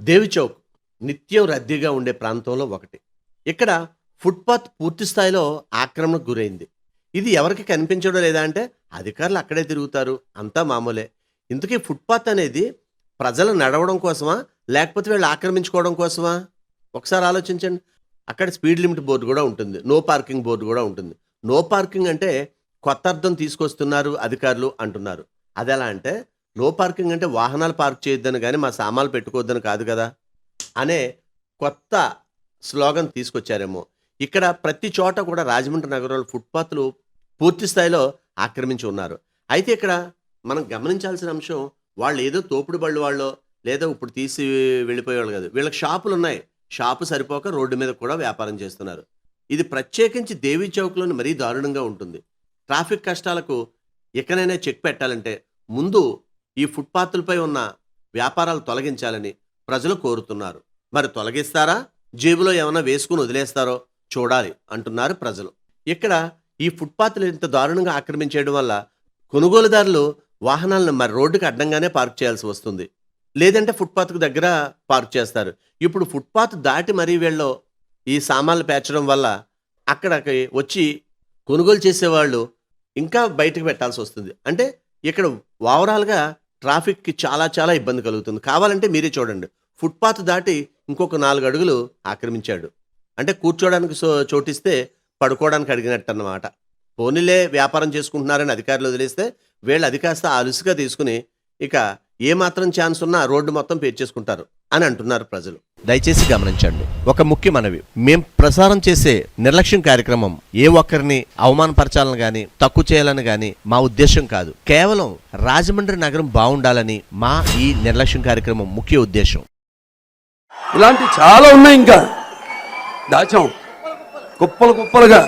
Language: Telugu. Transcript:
దేవి చౌక్ నిత్యం రద్దీగా ఉండే ప్రాంతంలో ఒకటి. ఇక్కడ ఫుట్పాత్ పూర్తి స్థాయిలో ఆక్రమణకు గురైంది. ఇది ఎవరికి కనిపించడం లేదా అంటే అధికారులు అక్కడే తిరుగుతారు. అంతా మామూలే. ఇంతకీ ఫుట్పాత్ అనేది ప్రజలు నడవడం కోసమా? లేకపోతే వీళ్ళు ఆక్రమించుకోవడం కోసమా? ఒకసారి ఆలోచించండి. అక్కడ స్పీడ్ లిమిట్ బోర్డు కూడా ఉంటుంది. నో పార్కింగ్ బోర్డు కూడా ఉంటుంది. నో పార్కింగ్ అంటే కొత్త అర్థం తీసుకొస్తున్నారు అధికారులు అంటున్నారు. అదెలా అంటే నో పార్కింగ్ అంటే వాహనాలు పార్క్ చేయొద్దని కానీ మా సామాన్లు పెట్టుకోవద్దని కాదు కదా అనే కొత్త స్లోగన్ తీసుకొచ్చారేమో. ఇక్కడ ప్రతి చోట కూడా రాజమండ్రి నగరంలో ఫుట్పాత్లు పూర్తి స్థాయిలో ఆక్రమించి ఉన్నారు. అయితే ఇక్కడ మనం గమనించాల్సిన అంశం, వాళ్ళు ఏదో తోపుడు బళ్ళు వాళ్ళో లేదా ఇప్పుడు తీసి వెళ్ళిపోయేవాళ్ళు కాదు. వీళ్ళకి షాపులు ఉన్నాయి. షాపు సరిపోక రోడ్డు మీద కూడా వ్యాపారం చేస్తున్నారు. ఇది ప్రత్యేకించి దేవీ చౌక్లోని మరీ దారుణంగా ఉంటుంది. ట్రాఫిక్ కష్టాలకు ఎక్కడైనా చెక్ పెట్టాలంటే ముందు ఈ ఫుట్పాత్లపై ఉన్న వ్యాపారాలు తొలగించాలని ప్రజలు కోరుతున్నారు. మరి తొలగిస్తారా, జేబులో ఏమైనా వేసుకుని వదిలేస్తారో చూడాలి అంటున్నారు ప్రజలు. ఇక్కడ ఈ ఫుట్పాత్లు ఇంత దారుణంగా ఆక్రమించేయడం వల్ల కొనుగోలుదారులు వాహనాలను మరి రోడ్డుకి అడ్డంగానే పార్క్ చేయాల్సి వస్తుంది. లేదంటే ఫుట్పాత్కు దగ్గర పార్క్ చేస్తారు. ఇప్పుడు ఫుట్పాత్ దాటి మరీ వీళ్ళు ఈ సామాన్లు పేర్చడం వల్ల అక్కడికి వచ్చి కొనుగోలు చేసేవాళ్ళు ఇంకా బయటకు పెట్టాల్సి వస్తుంది. అంటే ఇక్కడ ఓవరాల్గా ట్రాఫిక్కి చాలా చాలా ఇబ్బంది కలుగుతుంది. కావాలంటే మీరే చూడండి, ఫుట్పాత్ దాటి ఇంకొక 4 అడుగులు ఆక్రమించాడు. అంటే కూర్చోడానికి చోటిస్తే పడుకోవడానికి అడిగినట్టు అన్నమాట. పోనీలే వ్యాపారం చేసుకుంటున్నారని అధికారులు వదిలేస్తే వీళ్ళు అది కాస్త అలుసుగా తీసుకుని ఇక ఏమాత్రం ఛాన్స్ ఉన్నా రోడ్డు మొత్తం పేర్చేసుకుంటారు అని అంటున్నారు ప్రజలు. దయచేసి గమనించండి, ఒక ముఖ్య మనవి. మేం ప్రసారం చేసే నిర్లక్ష్యం కార్యక్రమం ఏ ఒక్కరిని అవమానపరచాలని గాని తక్కువ చేయాలని గాని మా ఉద్దేశం కాదు. కేవలం రాజమండ్రి నగరం బాగుండాలని మా ఈ నిర్లక్ష్యం కార్యక్రమం ముఖ్య ఉద్దేశం. ఇలాంటి చాలా ఉన్నాయి, ఇంకా దాచాం కుప్పలు కుప్పలుగా.